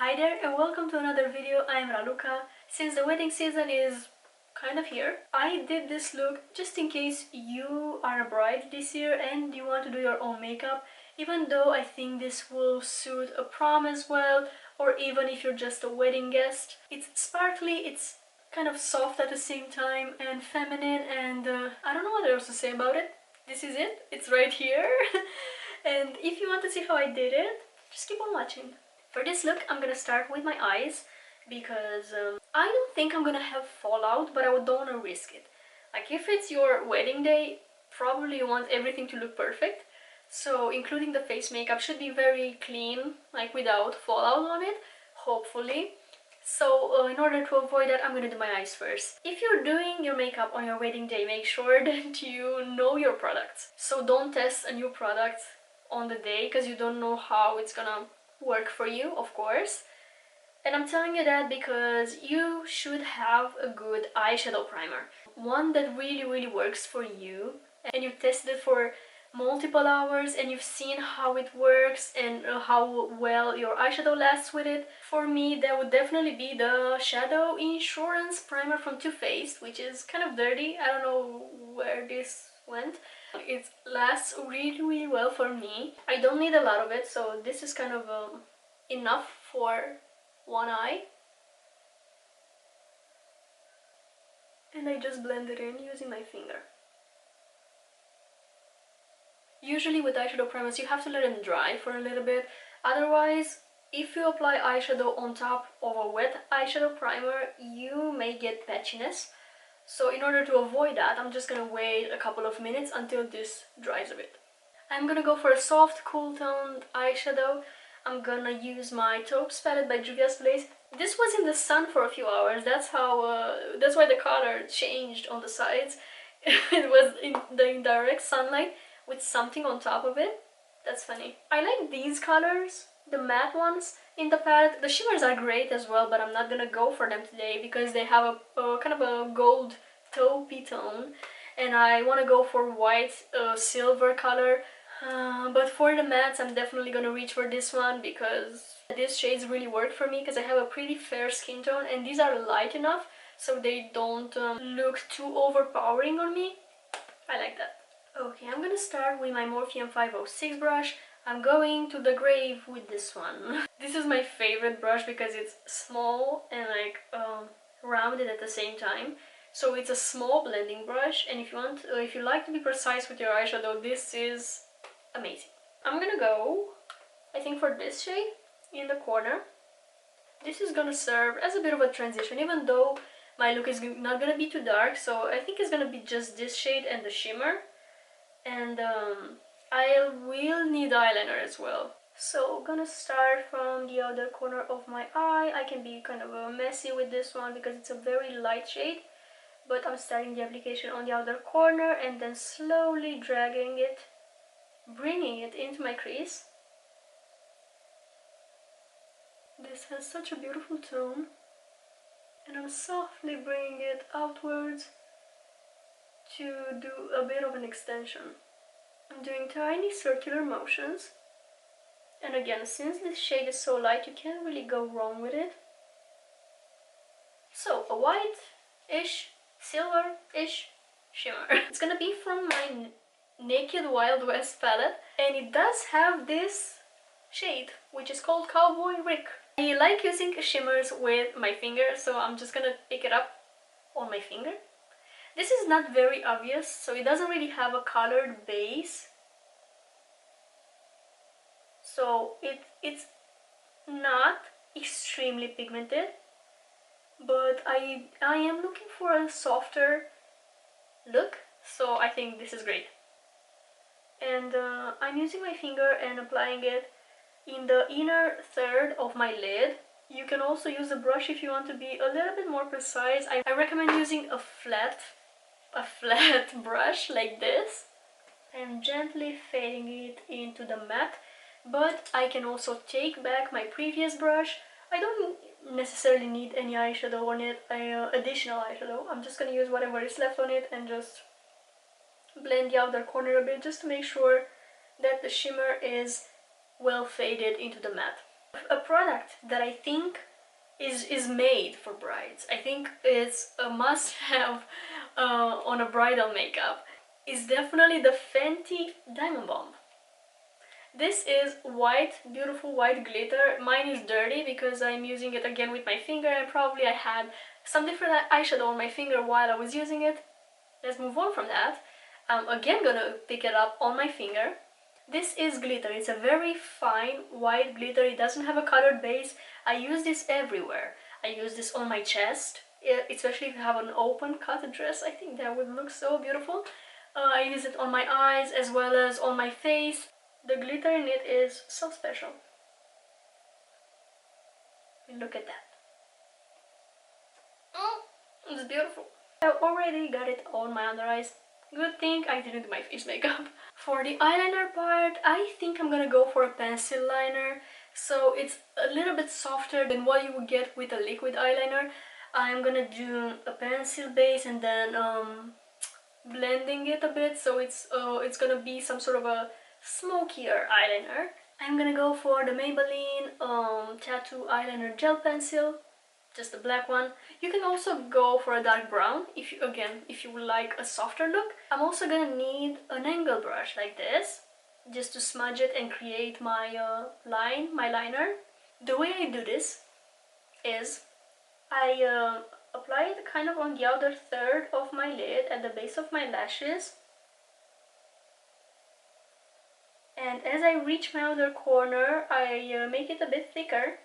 Hi there and welcome to another video. I'm Raluca. Since the wedding season is kind of here, I did this look just in case you are a bride this year and you want to do your own makeup, even though I think this will suit a prom as well, or even if you're just a wedding guest. It's sparkly, it's kind of soft at the same time and feminine, and I don't know what else to say about it. This is it. It's right here. And if you want to see how I did it, just keep on watching. For this look, I'm gonna start with my eyes because I don't think I'm gonna have fallout, but I don't want to risk it. Like, if it's your wedding day, probably you want everything to look perfect. So including the face makeup should be very clean, like without fallout on it, hopefully. So in order to avoid that, I'm gonna do my eyes first. If you're doing your makeup on your wedding day, make sure that you know your products. So don't test a new product on the day because you don't know how it's gonna work for you, of course. And I'm telling you that because you should have a good eyeshadow primer, one that really works for you, and you tested it for multiple hours and you've seen how it works and how well your eyeshadow lasts with it. For me, that would definitely be the Shadow Insurance primer from Too Faced, which is kind of dirty. I don't know where this went. It lasts really well for me. I don't need a lot of it, so this is kind of enough for one eye. And I just blend it in using my finger. Usually with eyeshadow primers you have to let them dry for a little bit, otherwise if you apply eyeshadow on top of a wet eyeshadow primer you may get patchiness. So in order to avoid that, I'm just gonna wait a couple of minutes until this dries a bit. I'm gonna go for a soft, cool toned eyeshadow. I'm gonna use my Taupes palette by Juvia's Place. This was in the sun for a few hours. That's why the color changed on the sides. It was in the indirect sunlight with something on top of it. That's funny. I like these colors, the matte ones in the palette. The shimmers are great as well, but I'm not gonna go for them today because they have a kind of a gold taupey tone, and I want to go for white silver color. But for the mattes, I'm definitely gonna reach for this one because these shades really work for me because I have a pretty fair skin tone and these are light enough so they don't look too overpowering on me. I like that. Okay, I'm gonna start with my Morphe 506 brush. I'm going to the grave with this one. This is my favorite brush because it's small and like rounded at the same time. So it's a small blending brush, and if you like to be precise with your eyeshadow, this is amazing. I'm gonna go, I think, for this shade in the corner. This is gonna serve as a bit of a transition, even though my look is not gonna be too dark, so I think it's gonna be just this shade and the shimmer. And I will need eyeliner as well. So gonna start from the other corner of my eye. I can be kind of messy with this one because it's a very light shade, but I'm starting the application on the outer corner and then slowly dragging it, bringing it into my crease. This has such a beautiful tone, and I'm softly bringing it outwards to do a bit of an extension. I'm doing tiny circular motions, and again, since this shade is so light, you can't really go wrong with it. So a white-ish, silver-ish shimmer. It's gonna be from my Naked Wild West palette, and it does have this shade, which is called Cowboy Rick. I like using shimmers with my finger, so I'm just gonna pick it up on my finger. This is not very obvious, so it doesn't really have a colored base. So it's not extremely pigmented, but I am looking for a softer look, so I think this is great. And I'm using my finger and applying it in the inner third of my lid. You can also use a brush if you want to be a little bit more precise. I recommend using a flat brush like this and gently fading it into the matte. But I can also take back my previous brush. I don't necessarily need any eyeshadow on it, additional eyeshadow. I'm just gonna use whatever is left on it and just blend the outer corner a bit just to make sure that the shimmer is well faded into the matte. A product that I think is made for brides. I think it's a must-have on a bridal makeup. Is definitely the Fenty Diamond Bomb. This is white, beautiful white glitter. Mine is dirty because I'm using it again with my finger, and probably I had some different eyeshadow on my finger while I was using it. Let's move on from that. I'm again gonna pick it up on my finger. This is glitter. It's a very fine white glitter. It doesn't have a colored base. I use this everywhere. I use this on my chest, especially if you have an open cut dress. I think that would look so beautiful. I use it on my eyes as well as on my face. The glitter in it is so special. Look at that. It's beautiful. I already got it on my under eyes. Good thing I didn't do my face makeup. For the eyeliner part, I think I'm gonna go for a pencil liner. So it's a little bit softer than what you would get with a liquid eyeliner. I'm gonna do a pencil base and then blending it a bit, so it's gonna be some sort of a smokier eyeliner. I'm gonna go for the Maybelline Tattoo Eyeliner Gel Pencil, just the black one. You can also go for a dark brown if you would like a softer look. I'm also gonna need an angle brush like this, just to smudge it and create my liner. The way I do this is I apply it kind of on the outer third of my lid at the base of my lashes. And as I reach my outer corner, I make it a bit thicker.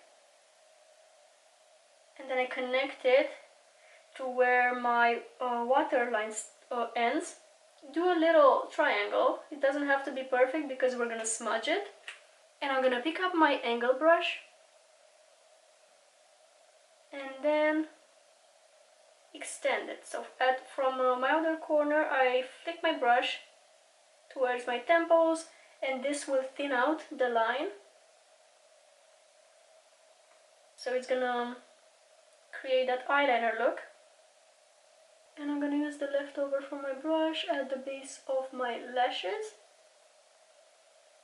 And then I connect it to where my waterline ends. Do a little triangle. It doesn't have to be perfect because we're gonna smudge it. And I'm gonna pick up my angle brush. And then extend it. So from my outer corner, I flick my brush towards my temples, and this will thin out the line. So it's gonna create that eyeliner look. And I'm gonna use the leftover from my brush at the base of my lashes.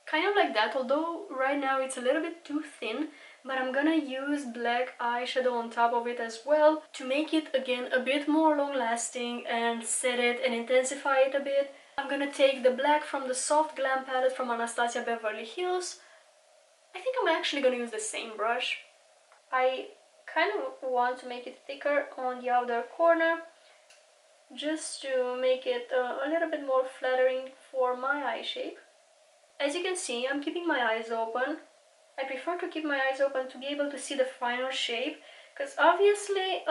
Kind of like that, although right now it's a little bit too thin, but I'm gonna use black eyeshadow on top of it as well to make it again a bit more long lasting and set it and intensify it a bit. I'm gonna take the black from the Soft Glam palette from Anastasia Beverly Hills. I think I'm actually gonna use the same brush. I kind of want to make it thicker on the outer corner, just to make it a little bit more flattering for my eye shape. As you can see, I'm keeping my eyes open. I prefer to keep my eyes open to be able to see the final shape, because obviously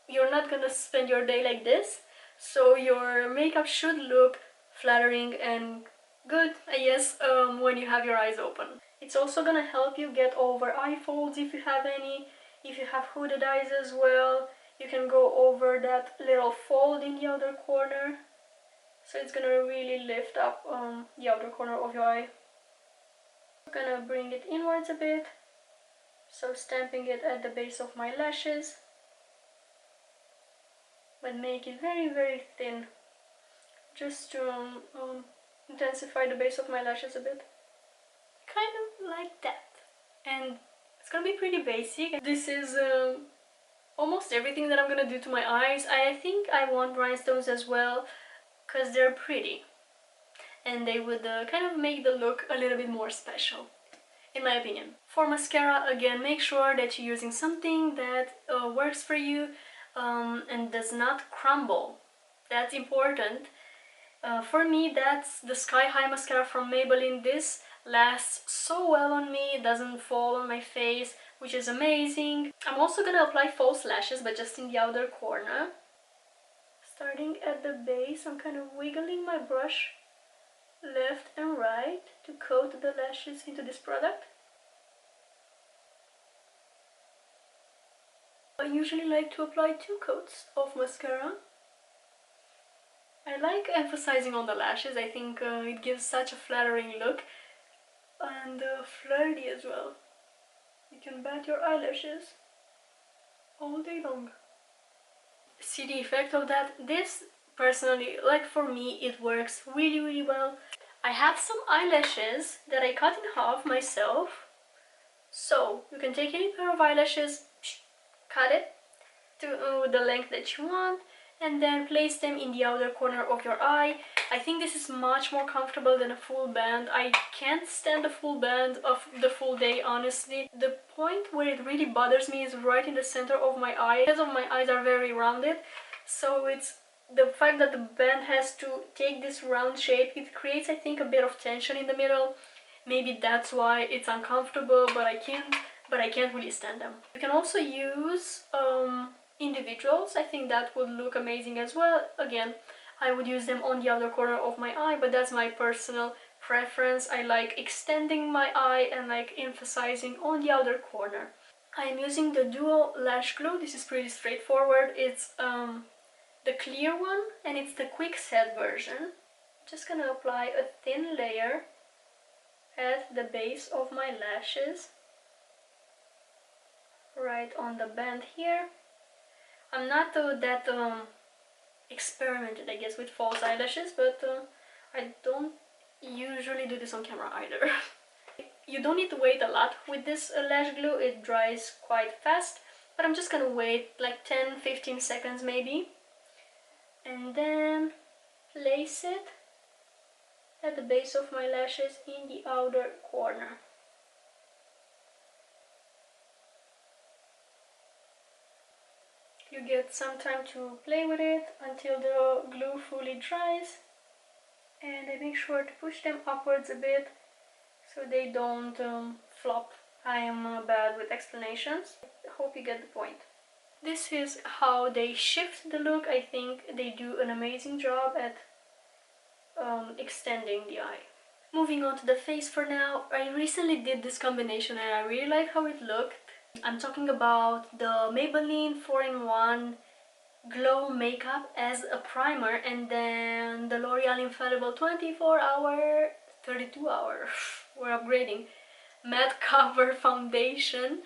you're not gonna spend your day like this, so your makeup should look flattering and good, I guess, when you have your eyes open. It's also gonna help you get over eye folds if you have any. If you have hooded eyes as well, you can go over that little fold in the outer corner. So it's gonna really lift up the outer corner of your eye. I'm gonna bring it inwards a bit, so stamping it at the base of my lashes, but make it very, very thin, just to intensify the base of my lashes a bit. Kind of like that. And it's gonna be pretty basic. This is almost everything that I'm gonna do to my eyes. I think I want rhinestones as well, because they're pretty and they would kind of make the look a little bit more special, in my opinion. For mascara, again, make sure that you're using something that works for you and does not crumble. That's important. For me, that's the Sky High mascara from Maybelline. This lasts so well on me, it doesn't fall on my face, which is amazing. I'm also gonna apply false lashes, but just in the outer corner. Starting at the base, I'm kind of wiggling my brush left and right to coat the lashes into this product. I usually like to apply 2 coats of mascara. I like emphasizing on the lashes. I think it gives such a flattering look and flirty as well. You can bat your eyelashes all day long. See the effect of that? This personally, like for me, it works really well. I have some eyelashes that I cut in half myself, So you can take any pair of eyelashes, cut it to the length that you want, and then place them in the outer corner of your eye. I think this is much more comfortable than a full band. I can't stand a full band of the full day, honestly. The point where it really bothers me is right in the center of my eye. Because of my eyes are very rounded, so it's the fact that the band has to take this round shape. It creates, I think, a bit of tension in the middle. Maybe that's why it's uncomfortable, but I can't really stand them. You can also use individuals. I think that would look amazing as well. Again, I would use them on the outer corner of my eye, but that's my personal preference. I like extending my eye and like emphasizing on the outer corner. I am using the Duo Lash Glue. This is pretty straightforward. It's the clear one, and it's the quick set version. I'm just gonna apply a thin layer at the base of my lashes, right on the band here. I'm not that experimented, I guess, with false eyelashes, but I don't usually do this on camera either. You don't need to wait a lot with this lash glue. It dries quite fast, but I'm just gonna wait like 10-15 seconds maybe, and then place it at the base of my lashes in the outer corner. You get some time to play with it until the glue fully dries, and I make sure to push them upwards a bit so they don't flop. I am bad with explanations. I hope you get the point. This is how they shift the look. I think they do an amazing job at extending the eye. Moving on to the face for now. I recently did this combination and I really like how it looked. I'm talking about the Maybelline 4-in-1 Glow Makeup as a primer, and then the L'Oreal Infallible 24-hour, 32-hour, we're upgrading, matte cover foundation.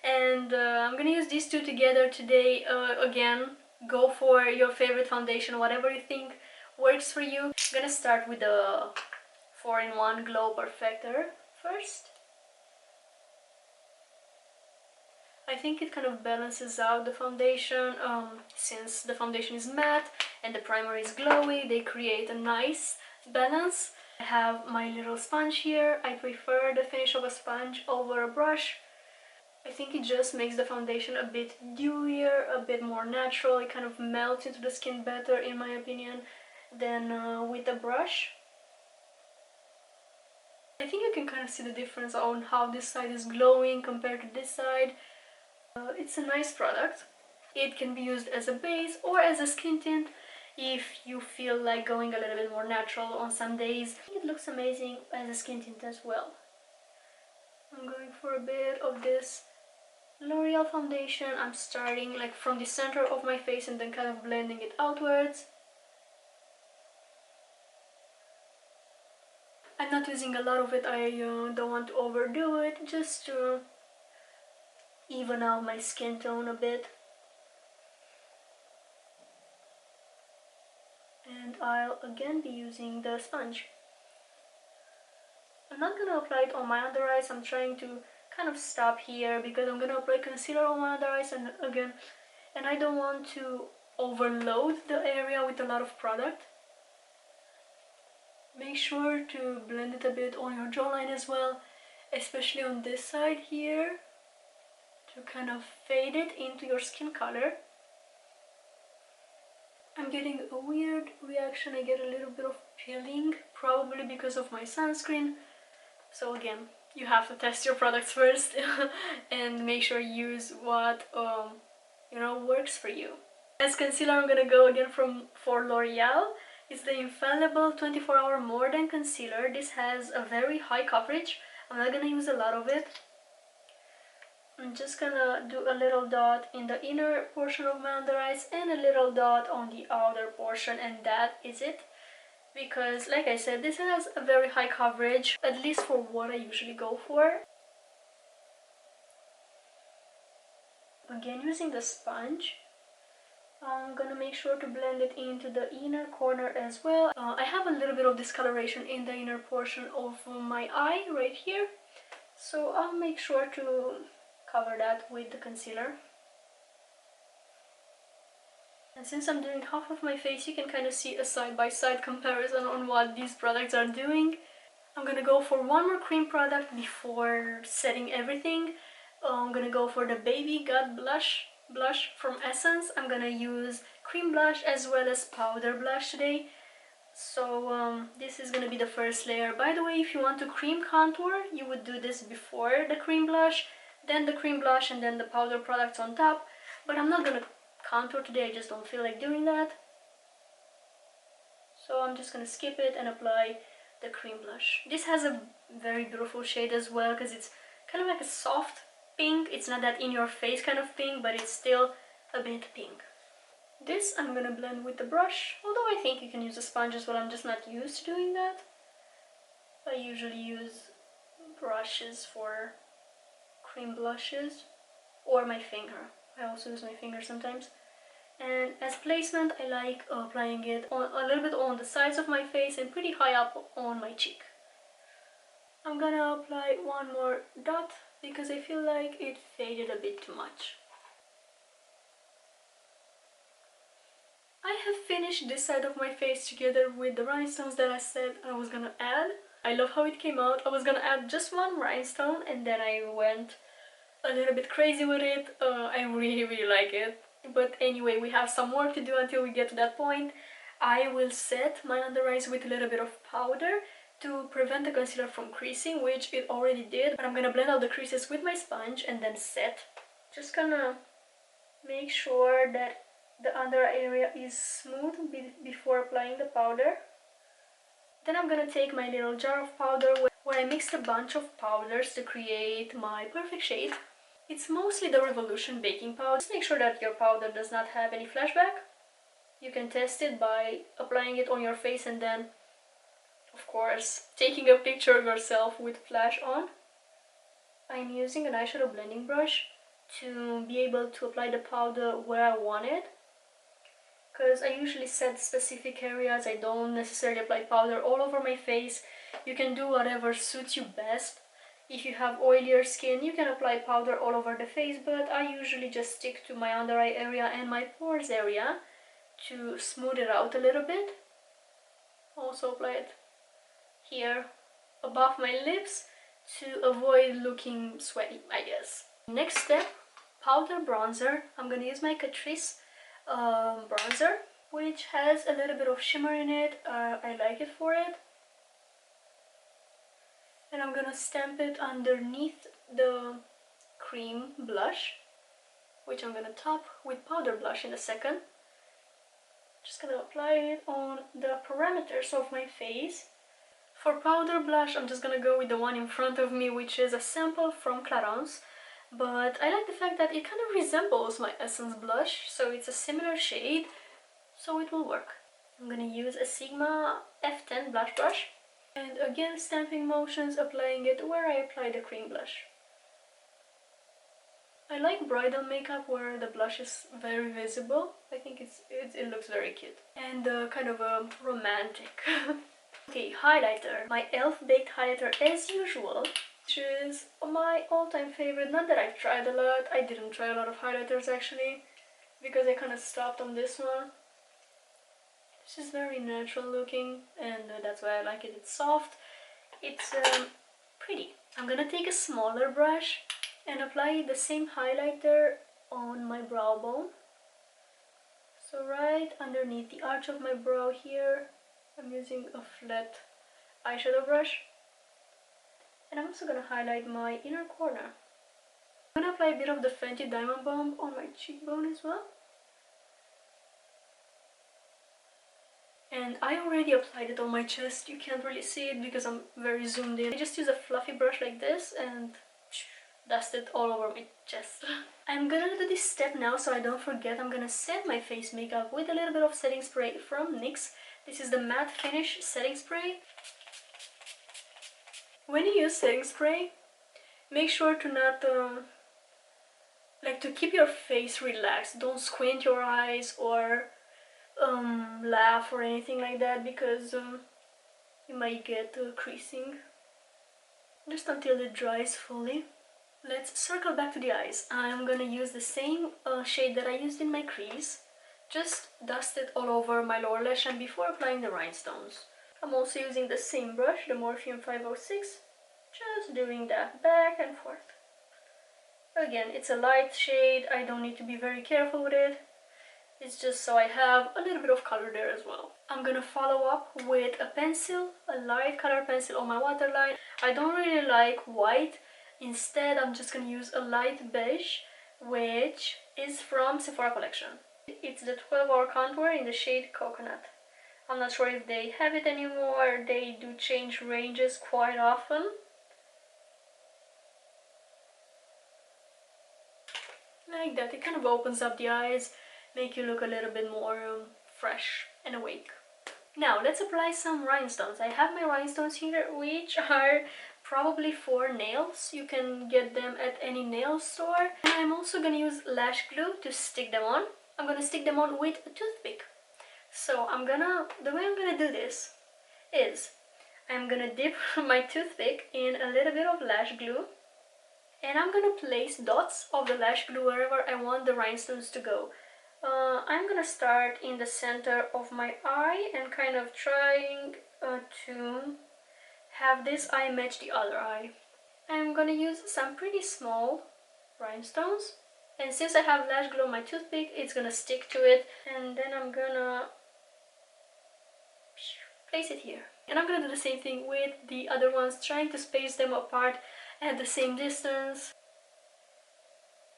And I'm gonna use these two together today. Again, go for your favorite foundation, whatever you think works for you. I'm gonna start with the 4-in-1 Glow Perfector first. I think it kind of balances out the foundation. Since the foundation is matte and the primer is glowy, they create a nice balance. I have my little sponge here. I prefer the finish of a sponge over a brush. I think it just makes the foundation a bit dewier, a bit more natural. It kind of melts into the skin better, in my opinion, than with a brush. I think you can kind of see the difference on how this side is glowing compared to this side. It's a nice product. It can be used as a base or as a skin tint if you feel like going a little bit more natural on some days. I think it looks amazing as a skin tint as well. I'm going for a bit of this L'Oreal foundation. I'm starting like from the center of my face and then kind of blending it outwards. I'm not using a lot of it. I don't want to overdo it, just to even out my skin tone a bit. And I'll again be using the sponge. I'm not gonna apply it on my under eyes. I'm trying to kind of stop here because I'm gonna apply concealer on my under eyes, and I don't want to overload the area with a lot of product. Make sure to blend it a bit on your jawline as well, especially on this side here, to kind of fade it into your skin color. I'm getting a weird reaction. I get a little bit of peeling, probably because of my sunscreen. So again, you have to test your products first and make sure you use what works for you. As concealer, I'm gonna go again for L'Oreal. It's the Infallible 24-hour More Than Concealer. This has a very high coverage. I'm not gonna use a lot of it. I'm just gonna do a little dot in the inner portion of my under eyes and a little dot on the outer portion, and that is it. Because, like I said, this has a very high coverage, at least for what I usually go for. Again, using the sponge, I'm gonna make sure to blend it into the inner corner as well. I have a little bit of discoloration in the inner portion of my eye right here, So I'll make sure to cover that with the concealer. And since I'm doing half of my face, you can kind of see a side-by-side comparison on what these products are doing. I'm gonna go for one more cream product before setting everything. I'm gonna go for the Baby Got blush from Essence. I'm gonna use cream blush as well as powder blush today. So this is gonna be the first layer. By the way, if you want to cream contour, you would do this before the cream blush, then the cream blush, and then the powder products on top. But I'm not gonna contour today, I just don't feel like doing that. So I'm just gonna skip it and apply the cream blush. This has a very beautiful shade as well, because it's kind of like a soft pink. It's not that in your face kind of pink, but it's still a bit pink. This I'm gonna blend with the brush, although I think you can use a sponge as well. I'm just not used to doing that. I usually use brushes for cream blushes, or my finger. I also use my finger sometimes. And as placement, I like applying it on, a little bit on the sides of my face and pretty high up on my cheek. I'm gonna apply one more dot because I feel like it faded a bit too much. I have finished this side of my face together with the rhinestones that I said I was gonna add. I love how it came out. I was gonna add just one rhinestone and then I went a little bit crazy with it. I really like it. But anyway, we have some work to do until we get to that point. I will set my under eyes with a little bit of powder to prevent the concealer from creasing, which it already did. But I'm gonna blend out the creases with my sponge and then set. Just gonna make sure that the under eye area is smooth before applying the powder. Then I'm gonna take my little jar of powder where I mixed a bunch of powders to create my perfect shade. It's mostly the Revolution baking powder. Just make sure that your powder does not have any flashback. You can test it by applying it on your face and then, of course, taking a picture of yourself with flash on. I'm using an eyeshadow blending brush to be able to apply the powder where I want it. Because I usually set specific areas. I don't necessarily apply powder all over my face. You can do whatever suits you best. If you have oilier skin, you can apply powder all over the face, but I usually just stick to my under eye area and my pores area to smooth it out a little bit. Also apply it here above my lips to avoid looking sweaty, I guess. Next step, powder bronzer. I'm gonna use my Catrice bronzer, which has a little bit of shimmer in it. I like it for it. And I'm gonna stamp it underneath the cream blush, which I'm gonna top with powder blush in a second. Just gonna apply it on the perimeters of my face. For powder blush, I'm just gonna go with the one in front of me, which is a sample from Carats. But I like the fact that it kind of resembles my Essence blush, so it's a similar shade, so it will work. I'm gonna use a Sigma F10 blush brush. And again, stamping motions, applying it where I apply the cream blush. I like bridal makeup where the blush is very visible. I think it looks very cute. And kind of romantic. Okay, highlighter. My e.l.f. Baked highlighter as usual, which is my all-time favorite. Not that I've tried a lot. I didn't try a lot of highlighters actually, because I kind of stopped on this one. This is very natural looking, and that's why I like it. It's soft, it's pretty. I'm gonna take a smaller brush and apply the same highlighter on my brow bone. So right underneath the arch of my brow here, I'm using a flat eyeshadow brush. And I'm also gonna highlight my inner corner. I'm gonna apply a bit of the Fenty Diamond Bomb on my cheekbone as well. And I already applied it on my chest. You can't really see it because I'm very zoomed in. I just use a fluffy brush like this and dust it all over my chest. I'm gonna do this step now so I don't forget. I'm gonna set my face makeup with a little bit of setting spray from NYX. This is the Matte Finish setting spray. When you use setting spray, make sure to not to keep your face relaxed. Don't squint your eyes or laugh or anything like that, because you might get creasing. just until it dries fully. Let's circle back to the eyes. I'm gonna use the same shade that I used in my crease. Just dust it all over my lower lash line before applying the rhinestones. I'm also using the same brush, the Morphe 506, just doing that back and forth. Again, it's a light shade, I don't need to be very careful with it. It's just so I have a little bit of color there as well. I'm gonna follow up with a pencil, a light color pencil on my waterline. I don't really like white. Instead, I'm just gonna use a light beige, which is from Sephora Collection. It's the 12-hour contour in the shade Coconut. I'm not sure if they have it anymore. They do change ranges quite often. Like that, it kind of opens up the eyes, make you look a little bit more fresh and awake. Now let's apply some rhinestones. I have my rhinestones here, which are probably for nails. You can get them at any nail store. And I'm also gonna use lash glue to stick them on. I'm gonna stick them on with a toothpick. So the way I'm gonna do this is I'm gonna dip my toothpick in a little bit of lash glue, and I'm gonna place dots of the lash glue wherever I want the rhinestones to go. I'm gonna start in the center of my eye and kind of trying to have this eye match the other eye. I'm gonna use some pretty small rhinestones, and since I have lash glue on my toothpick, it's gonna stick to it, and then I'm gonna place it here. And I'm gonna do the same thing with the other ones, trying to space them apart at the same distance.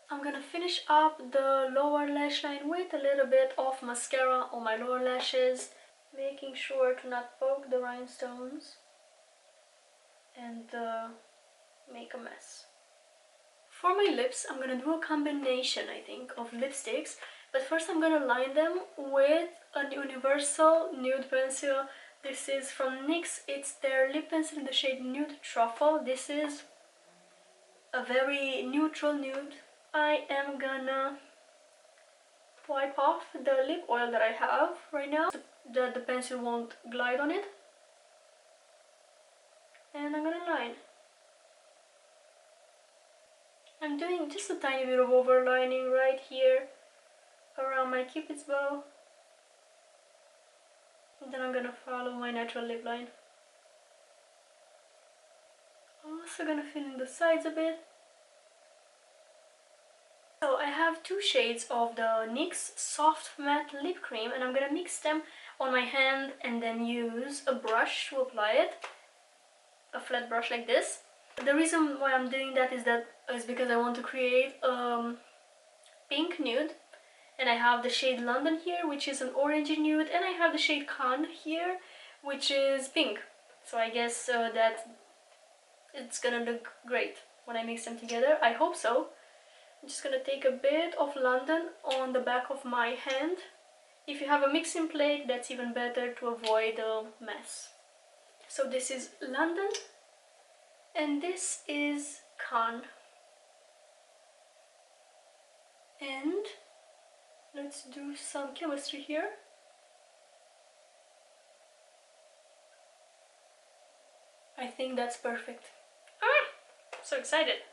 I'm gonna finish up the lower lash line with a little bit of mascara on my lower lashes, making sure to not poke the rhinestones and make a mess. For my lips, I'm gonna do a combination, I think, of lipsticks, but first I'm gonna line them with a universal nude pencil. This is from NYX. It's their lip pencil in the shade Nude Truffle. This is a very neutral nude. I am gonna wipe off the lip oil that I have right now so that the pencil won't glide on it. And I'm gonna line. I'm doing just a tiny bit of overlining right here around my cupid's bow. And then I'm gonna follow my natural lip line. I'm also gonna fill in the sides a bit. So I have two shades of the NYX Soft Matte Lip Cream, and I'm gonna mix them on my hand and then use a brush to apply it. A flat brush like this. The reason why I'm doing that is because I want to create pink nude, and I have the shade London here, which is an orangey nude, and I have the shade Cannes here, which is pink. So I guess that it's gonna look great when I mix them together. I hope so. I'm just gonna take a bit of London on the back of my hand. If you have a mixing plate, that's even better to avoid a mess. So this is London, and this is Cannes. And let's do some chemistry here. I think that's perfect. Ah! So excited.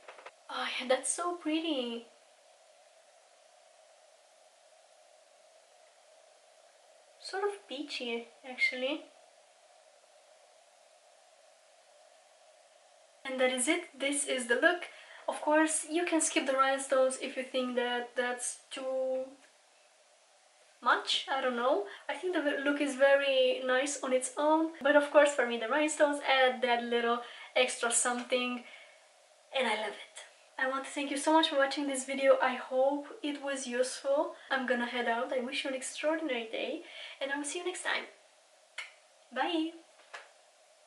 Oh yeah, that's so pretty. Sort of peachy, actually. And that is it. This is the look. Of course, you can skip the rhinestones if you think that that's too much. I don't know. I think the look is very nice on its own. But of course, for me, the rhinestones add that little extra something. And I love it. I want to thank you so much for watching this video. I hope it was useful. I'm gonna head out. I wish you an extraordinary day, and I will see you next time. Bye!